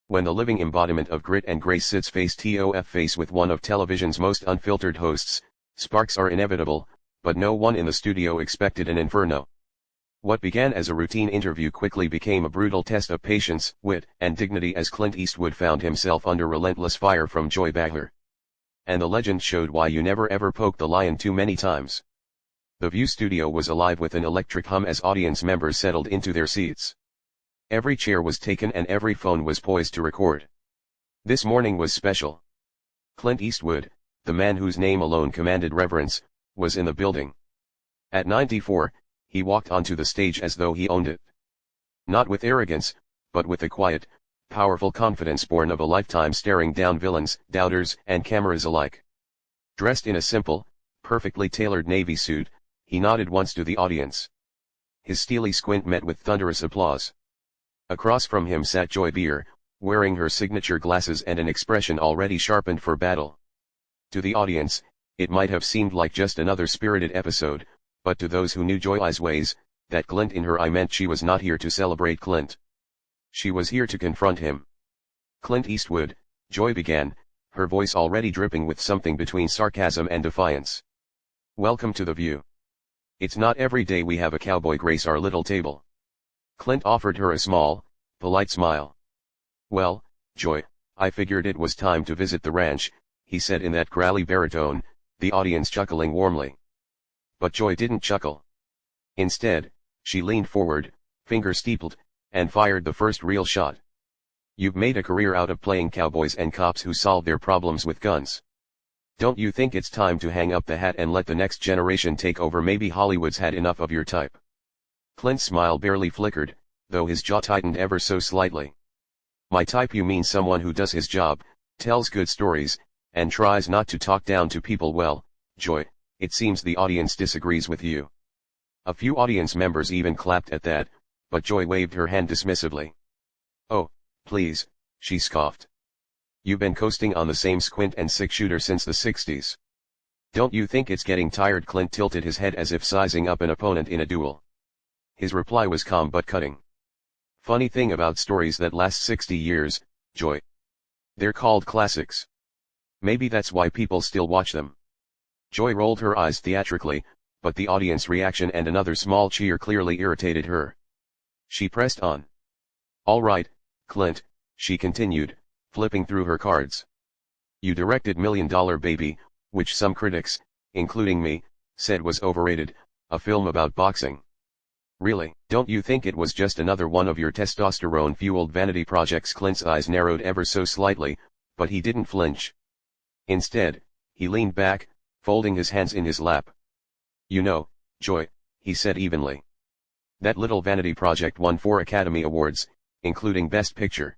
When the living embodiment of grit and grace sits face to face with one of television's most unfiltered hosts, sparks are inevitable, but no one in the studio expected an inferno. What began as a routine interview quickly became a brutal test of patience, wit, and dignity as Clint Eastwood found himself under relentless fire from Joy Behar. And the legend showed why you never ever poke the lion too many times. The View studio was alive with an electric hum as audience members settled into their seats. Every chair was taken and every phone was poised to record. This morning was special. Clint Eastwood, the man whose name alone commanded reverence, was in the building. At 94, he walked onto the stage as though he owned it. Not with arrogance, but with a quiet, powerful confidence born of a lifetime staring down villains, doubters, and cameras alike. Dressed in a simple, perfectly tailored navy suit, he nodded once to the audience. His steely squint met with thunderous applause. Across from him sat Joy Behar, wearing her signature glasses and an expression already sharpened for battle. To the audience, it might have seemed like just another spirited episode, but to those who knew Joy's ways, that glint in her eye meant she was not here to celebrate Clint. She was here to confront him. "Clint Eastwood," Joy began, her voice already dripping with something between sarcasm and defiance. "Welcome to The View. It's not every day we have a cowboy grace our little table." Clint offered her a small, polite smile. "Well, Joy, I figured it was time to visit the ranch," he said in that growly baritone, the audience chuckling warmly. But Joy didn't chuckle. Instead, she leaned forward, finger steepled, and fired the first real shot. "You've made a career out of playing cowboys and cops who solve their problems with guns. Don't you think it's time to hang up the hat and let the next generation take over? Maybe Hollywood's had enough of your type." Clint's smile barely flickered, though his jaw tightened ever so slightly. "My type? You mean someone who does his job, tells good stories, and tries not to talk down to people? Well, Joy, it seems the audience disagrees with you." A few audience members even clapped at that, but Joy waved her hand dismissively. "Oh, please," she scoffed. "You've been coasting on the same squint and six-shooter since the 60s. Don't you think it's getting tired?" Clint tilted his head as if sizing up an opponent in a duel. His reply was calm but cutting. "Funny thing about stories that last 60 years, Joy. They're called classics. Maybe that's why people still watch them." Joy rolled her eyes theatrically, but the audience reaction and another small cheer clearly irritated her. She pressed on. "All right, Clint," she continued, flipping through her cards. "You directed $1 Million Baby, which some critics, including me, said was overrated, a film about boxing. Really, don't you think it was just another one of your testosterone-fueled vanity projects?" Clint's eyes narrowed ever so slightly, but he didn't flinch. Instead, he leaned back, folding his hands in his lap. "You know, Joy," he said evenly, "that little vanity project won 4 Academy Awards, including Best Picture.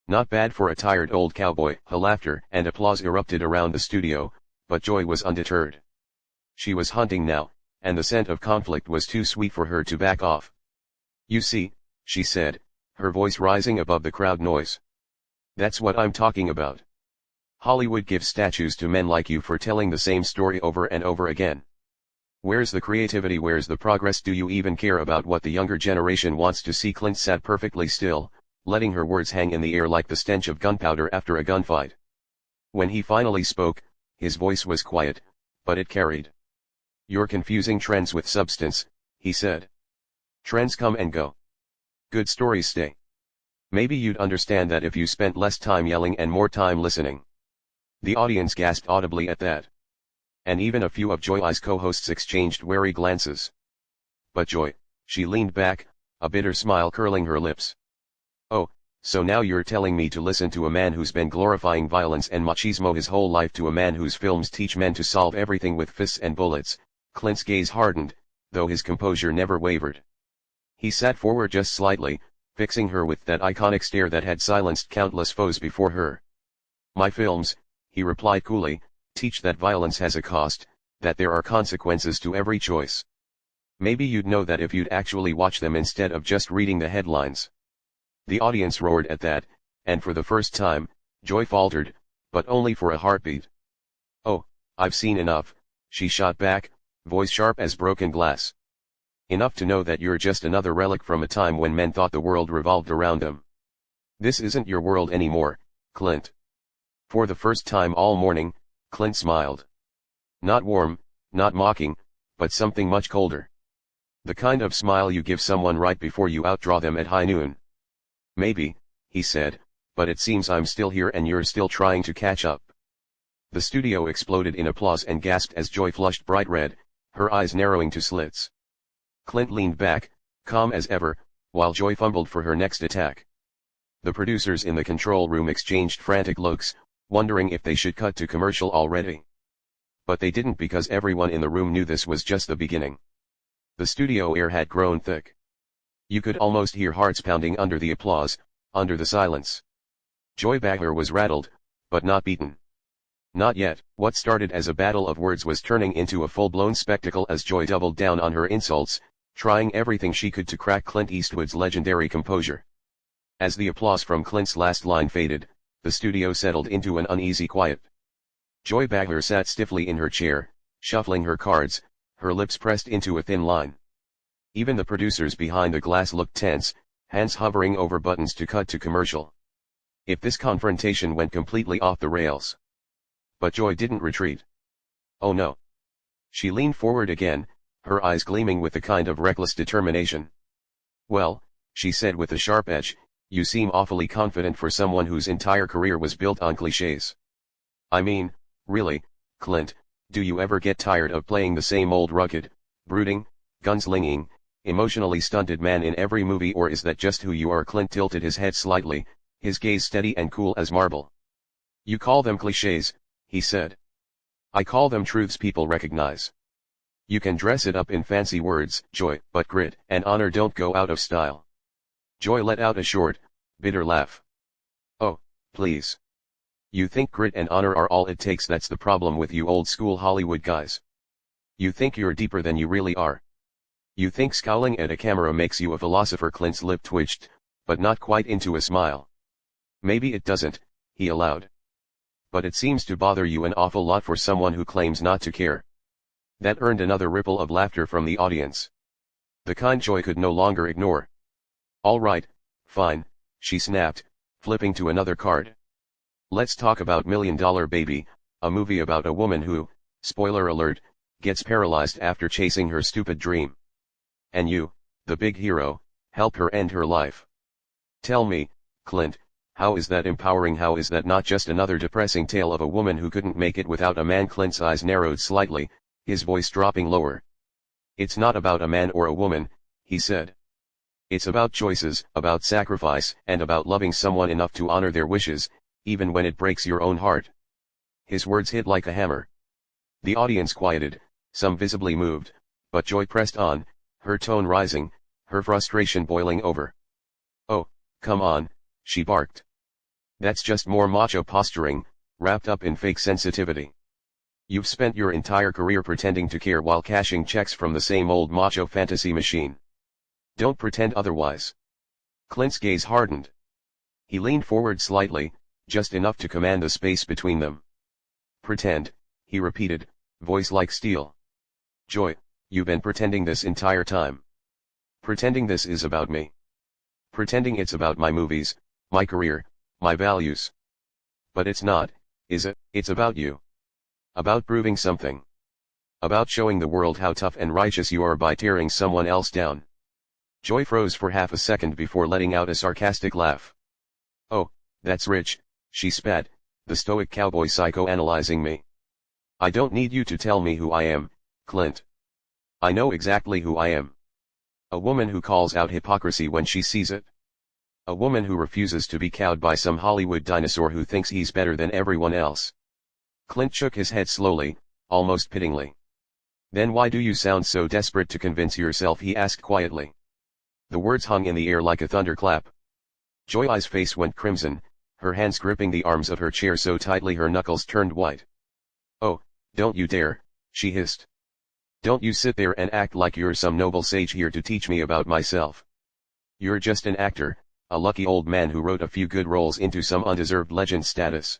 Not bad for a tired old cowboy." Laughter and applause erupted around the studio, but Joy was undeterred. She was hunting now, and the scent of conflict was too sweet for her to back off. "You see," she said, her voice rising above the crowd noise. "That's what I'm talking about. Hollywood gives statues to men like you for telling the same story over and over again. Where's the creativity? Where's the progress? Do you even care about what the younger generation wants to see?" Clint sat perfectly still, letting her words hang in the air like the stench of gunpowder after a gunfight. When he finally spoke, his voice was quiet, but it carried. "You're confusing trends with substance," he said. "Trends come and go. Good stories stay. Maybe you'd understand that if you spent less time yelling and more time listening." The audience gasped audibly at that. And even a few of Joy's co-hosts exchanged wary glances. But Joy, she leaned back, a bitter smile curling her lips. "Oh, so now you're telling me to listen to a man who's been glorifying violence and machismo his whole life, to a man whose films teach men to solve everything with fists and bullets?" Clint's gaze hardened, though his composure never wavered. He sat forward just slightly, fixing her with that iconic stare that had silenced countless foes before her. "My films," he replied coolly, "teach that violence has a cost, that there are consequences to every choice. Maybe you'd know that if you'd actually watch them instead of just reading the headlines." The audience roared at that, and for the first time, Joy faltered, but only for a heartbeat. "Oh, I've seen enough," she shot back, voice sharp as broken glass. "Enough to know that you're just another relic from a time when men thought the world revolved around them. This isn't your world anymore, Clint. For the first time all morning, Clint smiled. Not warm, not mocking, but something much colder. The kind of smile you give someone right before you outdraw them at high noon. Maybe, he said, but it seems I'm still here and you're still trying to catch up. The studio exploded in applause and gasped as Joy flushed bright red, her eyes narrowing to slits. Clint leaned back, calm as ever, while Joy fumbled for her next attack. The producers in the control room exchanged frantic looks, wondering if they should cut to commercial already. But they didn't because everyone in the room knew this was just the beginning. The studio air had grown thick. You could almost hear hearts pounding under the applause, under the silence. Joy Behar was rattled, but not beaten. Not yet. What started as a battle of words was turning into a full-blown spectacle as Joy doubled down on her insults, trying everything she could to crack Clint Eastwood's legendary composure. As the applause from Clint's last line faded, the studio settled into an uneasy quiet. Joy Behar sat stiffly in her chair, shuffling her cards, her lips pressed into a thin line. Even the producers behind the glass looked tense, hands hovering over buttons to cut to commercial. If this confrontation went completely off the rails. But Joy didn't retreat. Oh no. She leaned forward again, her eyes gleaming with a kind of reckless determination. Well, she said with a sharp edge, you seem awfully confident for someone whose entire career was built on clichés. I mean, really, Clint, do you ever get tired of playing the same old rugged, brooding, gunslinging, emotionally stunted man in every movie, or is that just who you are? Clint tilted his head slightly, his gaze steady and cool as marble. You call them clichés, he said. I call them truths people recognize. You can dress it up in fancy words, Joy, but grit and honor don't go out of style. Joy let out a short, bitter laugh. Oh, please. You think grit and honor are all it takes? That's the problem with you old school Hollywood guys. You think you're deeper than you really are. You think scowling at a camera makes you a philosopher. Clint's lip twitched, but not quite into a smile. Maybe it doesn't, he allowed. But it seems to bother you an awful lot for someone who claims not to care. That earned another ripple of laughter from the audience. The kind Joy could no longer ignore. All right, fine, she snapped, flipping to another card. Let's talk about $1 Million Baby, a movie about a woman who, spoiler alert, gets paralyzed after chasing her stupid dream. And you, the big hero, help her end her life. Tell me, Clint, how is that empowering? How is that not just another depressing tale of a woman who couldn't make it without a man? Clint's eyes narrowed slightly, his voice dropping lower. It's not about a man or a woman, he said. It's about choices, about sacrifice, and about loving someone enough to honor their wishes, even when it breaks your own heart. His words hit like a hammer. The audience quieted, some visibly moved, but Joy pressed on, her tone rising, her frustration boiling over. Oh, come on, she barked. That's just more macho posturing, wrapped up in fake sensitivity. You've spent your entire career pretending to care while cashing checks from the same old macho fantasy machine. Don't pretend otherwise. Clint's gaze hardened. He leaned forward slightly, just enough to command the space between them. Pretend, he repeated, voice like steel. Joy, you've been pretending this entire time. Pretending this is about me. Pretending it's about my movies, my career, my values. But it's not, is it? It's about you. About proving something. About showing the world how tough and righteous you are by tearing someone else down. Joy froze for half a second before letting out a sarcastic laugh. Oh, that's rich, she spat, the stoic cowboy psychoanalyzing me. I don't need you to tell me who I am, Clint. I know exactly who I am. A woman who calls out hypocrisy when she sees it. A woman who refuses to be cowed by some Hollywood dinosaur who thinks he's better than everyone else. Clint shook his head slowly, almost pityingly. Then why do you sound so desperate to convince yourself? He asked quietly. The words hung in the air like a thunderclap. Joy's face went crimson, her hands gripping the arms of her chair so tightly her knuckles turned white. Oh, don't you dare, she hissed. Don't you sit there and act like you're some noble sage here to teach me about myself. You're just an actor, a lucky old man who wrote a few good roles into some undeserved legend status.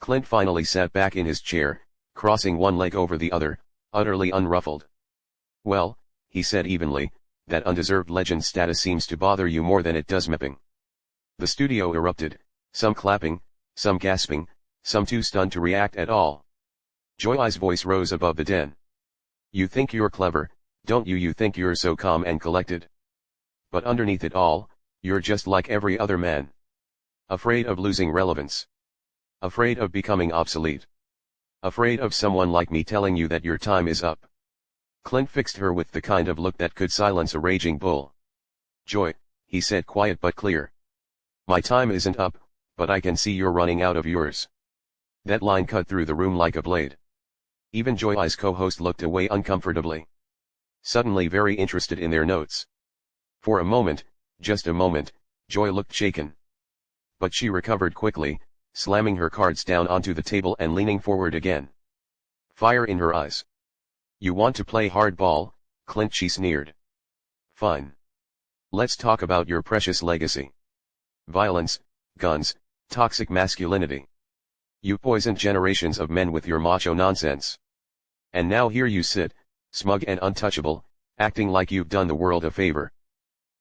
Clint finally sat back in his chair, crossing one leg over the other, utterly unruffled. Well, he said evenly, that undeserved legend status seems to bother you more than it does mapping. The studio erupted, some clapping, some gasping, some too stunned to react at all. Joy's voice rose above the din. You think you're clever, don't you? You think you're so calm and collected? But underneath it all, you're just like every other man. Afraid of losing relevance. Afraid of becoming obsolete. Afraid of someone like me telling you that your time is up. Clint fixed her with the kind of look that could silence a raging bull. Joy, he said, quiet but clear. My time isn't up, but I can see you're running out of yours. That line cut through the room like a blade. Even Joy's co-host looked away uncomfortably. Suddenly very interested in their notes. For a moment, just a moment, Joy looked shaken. But she recovered quickly, slamming her cards down onto the table and leaning forward again. Fire in her eyes. You want to play hardball, Clint, she sneered. Fine. Let's talk about your precious legacy. Violence, guns, toxic masculinity. You poisoned generations of men with your macho nonsense. And now here you sit, smug and untouchable, acting like you've done the world a favor.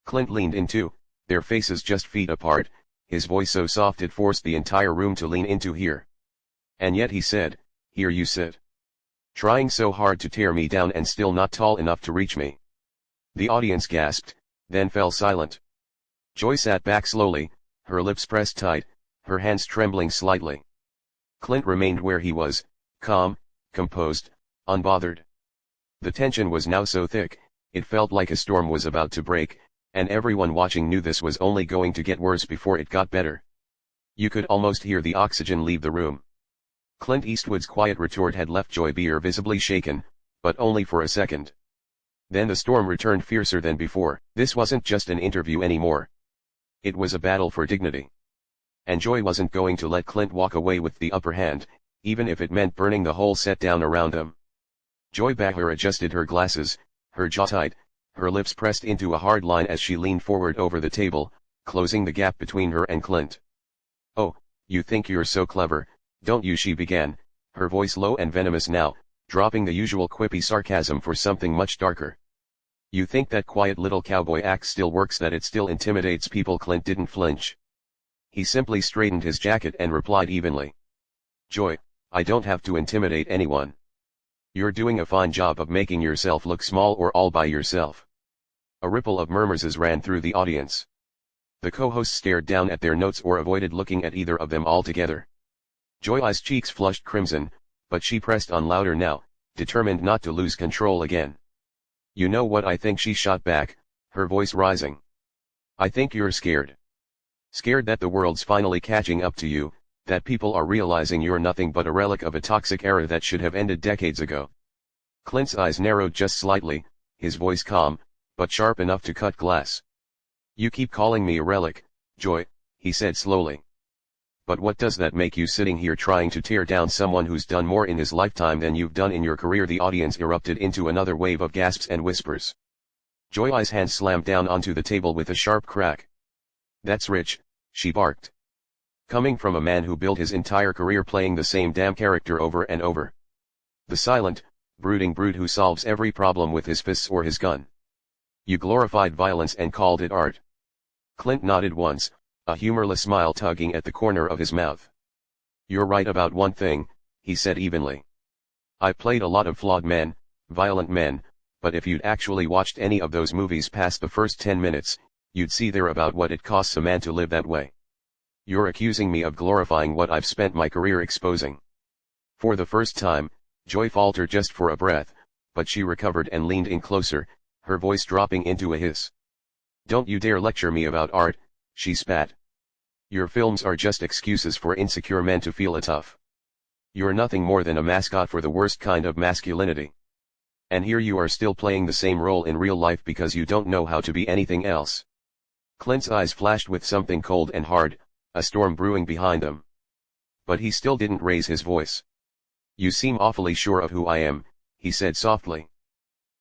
Clint leaned into, their faces just feet apart, his voice so soft it forced the entire room to lean into here. And yet he said, here you sit. Trying so hard to tear me down and still not tall enough to reach me. The audience gasped, then fell silent. Joy sat back slowly, her lips pressed tight, her hands trembling slightly. Clint remained where he was, calm, composed, unbothered. The tension was now so thick, it felt like a storm was about to break, and everyone watching knew this was only going to get worse before it got better. You could almost hear the oxygen leave the room. Clint Eastwood's quiet retort had left Joy Behar visibly shaken, but only for a second. Then the storm returned fiercer than before. This wasn't just an interview anymore. It was a battle for dignity. And Joy wasn't going to let Clint walk away with the upper hand, even if it meant burning the whole set down around him. Joy Behar adjusted her glasses, her jaw tight, her lips pressed into a hard line as she leaned forward over the table, closing the gap between her and Clint. Oh, you think you're so clever, don't you? She began, her voice low and venomous now, dropping the usual quippy sarcasm for something much darker. You think that quiet little cowboy act still works, that it still intimidates people? Clint didn't flinch. He simply straightened his jacket and replied evenly. Joy, I don't have to intimidate anyone. You're doing a fine job of making yourself look small or all by yourself. A ripple of murmurs ran through the audience. The co-hosts stared down at their notes or avoided looking at either of them altogether. Joy's cheeks flushed crimson, but she pressed on louder now, determined not to lose control again. You know what I think? She shot back, her voice rising. I think you're scared. Scared that the world's finally catching up to you, that people are realizing you're nothing but a relic of a toxic era that should have ended decades ago. Clint's eyes narrowed just slightly, his voice calm, but sharp enough to cut glass. You keep calling me a relic, Joy, he said slowly. But what does that make you, sitting here trying to tear down someone who's done more in his lifetime than you've done in your career? The audience erupted into another wave of gasps and whispers. Joy's hand slammed down onto the table with a sharp crack. That's rich, she barked. Coming from a man who built his entire career playing the same damn character over and over. The silent, brooding brute who solves every problem with his fists or his gun. You glorified violence and called it art. Clint nodded once, a humorless smile tugging at the corner of his mouth. You're right about one thing, he said evenly. I played a lot of flawed men, violent men, but if you'd actually watched any of those movies past the first 10 minutes, you'd see they're about what it costs a man to live that way. You're accusing me of glorifying what I've spent my career exposing. For the first time, Joy faltered just for a breath, but she recovered and leaned in closer, her voice dropping into a hiss. Don't you dare lecture me about art, she spat. Your films are just excuses for insecure men to feel tough. You're nothing more than a mascot for the worst kind of masculinity. And here you are still playing the same role in real life because you don't know how to be anything else. Clint's eyes flashed with something cold and hard, a storm brewing behind them. But he still didn't raise his voice. You seem awfully sure of who I am, he said softly.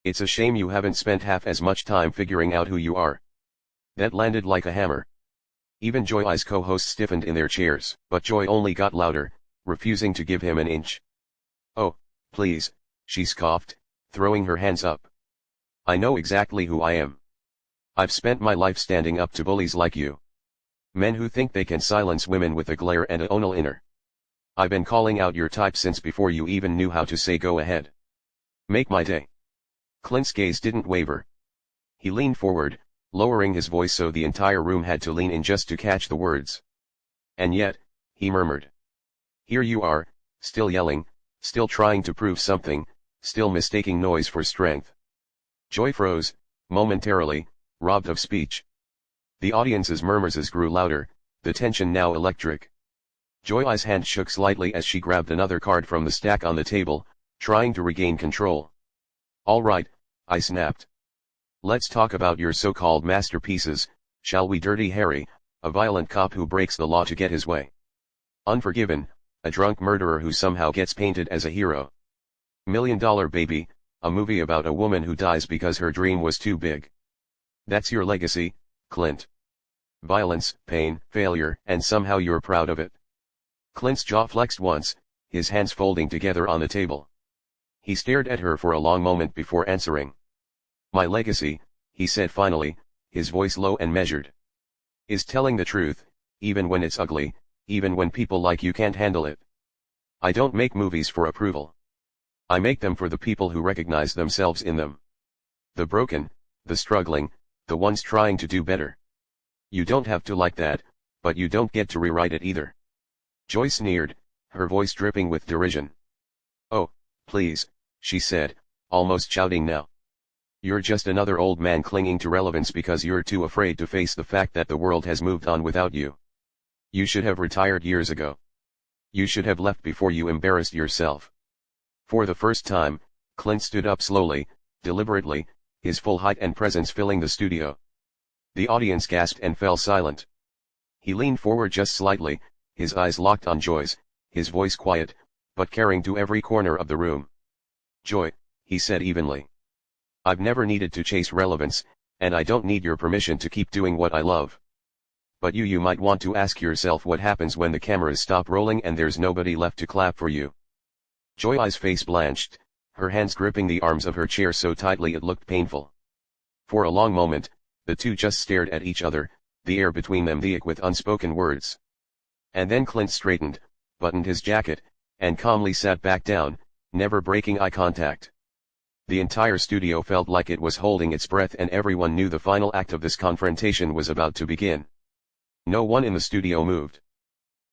It's a shame you haven't spent half as much time figuring out who you are. That landed like a hammer. Even Joy's co-hosts stiffened in their chairs, but Joy only got louder, refusing to give him an inch. Oh, please, she scoffed, throwing her hands up. I know exactly who I am. I've spent my life standing up to bullies like you. Men who think they can silence women with a glare and a onal inner. I've been calling out your type since before you even knew how to say go ahead. Make my day. Clint's gaze didn't waver. He leaned forward, lowering his voice so the entire room had to lean in just to catch the words. And yet, he murmured. Here you are, still yelling, still trying to prove something, still mistaking noise for strength. Joy froze, momentarily, robbed of speech. The audience's murmurs grew louder, the tension now electric. Joy's hand shook slightly as she grabbed another card from the stack on the table, trying to regain control. All right, I snapped. Let's talk about your so-called masterpieces, shall we? Dirty Harry, a violent cop who breaks the law to get his way. Unforgiven, a drunk murderer who somehow gets painted as a hero. $1 Million Baby, a movie about a woman who dies because her dream was too big. That's your legacy, Clint. Violence, pain, failure, and somehow you're proud of it. Clint's jaw flexed once, his hands folding together on the table. He stared at her for a long moment before answering. My legacy, he said finally, his voice low and measured, is telling the truth, even when it's ugly, even when people like you can't handle it. I don't make movies for approval. I make them for the people who recognize themselves in them. The broken, the struggling, the ones trying to do better. You don't have to like that, but you don't get to rewrite it either. Joy sneered, her voice dripping with derision. Oh, please, she said, almost shouting now. You're just another old man clinging to relevance because you're too afraid to face the fact that the world has moved on without you. You should have retired years ago. You should have left before you embarrassed yourself. For the first time, Clint stood up slowly, deliberately, his full height and presence filling the studio. The audience gasped and fell silent. He leaned forward just slightly, his eyes locked on Joy's, his voice quiet, but carrying to every corner of the room. Joy, he said evenly. I've never needed to chase relevance, and I don't need your permission to keep doing what I love. But you might want to ask yourself what happens when the cameras stop rolling and there's nobody left to clap for you. Joy's face blanched, her hands gripping the arms of her chair so tightly it looked painful. For a long moment, the two just stared at each other, the air between them thick with unspoken words. And then Clint straightened, buttoned his jacket, and calmly sat back down, never breaking eye contact. The entire studio felt like it was holding its breath and everyone knew the final act of this confrontation was about to begin. No one in the studio moved.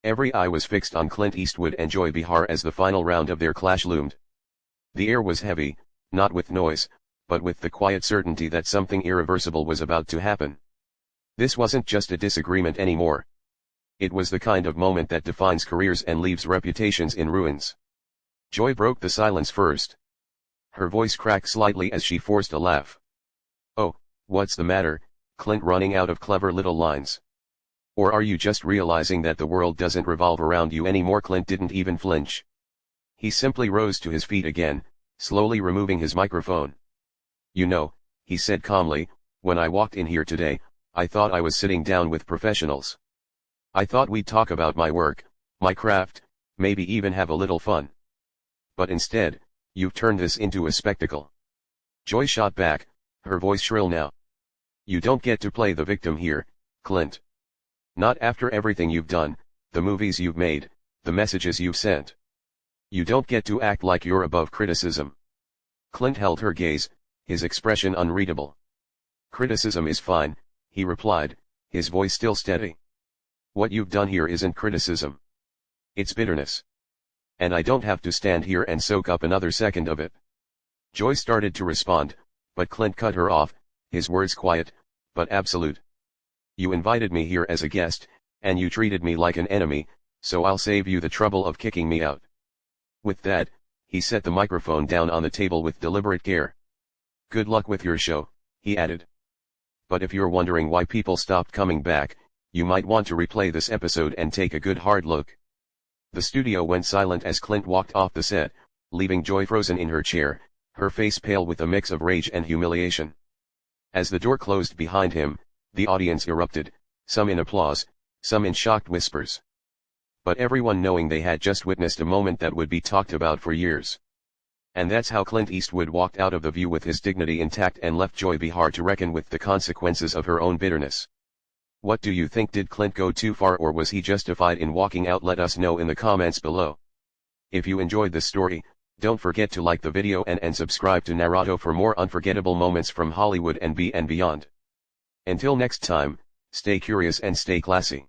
Every eye was fixed on Clint Eastwood and Joy Behar as the final round of their clash loomed. The air was heavy, not with noise, but with the quiet certainty that something irreversible was about to happen. This wasn't just a disagreement anymore. It was the kind of moment that defines careers and leaves reputations in ruins. Joy broke the silence first. Her voice cracked slightly as she forced a laugh. Oh, what's the matter, Clint, running out of clever little lines? Or are you just realizing that the world doesn't revolve around you anymore? Clint didn't even flinch. He simply rose to his feet again, slowly removing his microphone. You know, he said calmly, when I walked in here today, I thought I was sitting down with professionals. I thought we'd talk about my work, my craft, maybe even have a little fun. But instead, you've turned this into a spectacle. Joy shot back, her voice shrill now. You don't get to play the victim here, Clint. Not after everything you've done, the movies you've made, the messages you've sent. You don't get to act like you're above criticism. Clint held her gaze, his expression unreadable. Criticism is fine, he replied, his voice still steady. What you've done here isn't criticism. It's bitterness. And I don't have to stand here and soak up another second of it. Joy started to respond, but Clint cut her off, his words quiet, but absolute. You invited me here as a guest, and you treated me like an enemy, so I'll save you the trouble of kicking me out. With that, he set the microphone down on the table with deliberate care. Good luck with your show, he added. But if you're wondering why people stopped coming back, you might want to replay this episode and take a good hard look. The studio went silent as Clint walked off the set, leaving Joy frozen in her chair, her face pale with a mix of rage and humiliation. As the door closed behind him, the audience erupted, some in applause, some in shocked whispers. But everyone knowing they had just witnessed a moment that would be talked about for years. And that's how Clint Eastwood walked out of the view with his dignity intact and left Joy Behar to reckon with the consequences of her own bitterness. What do you think? Did Clint go too far, or was he justified in walking out? Let us know in the comments below. If you enjoyed this story, don't forget to like the video and subscribe to Naruto for more unforgettable moments from Hollywood and beyond. Until next time, stay curious and stay classy.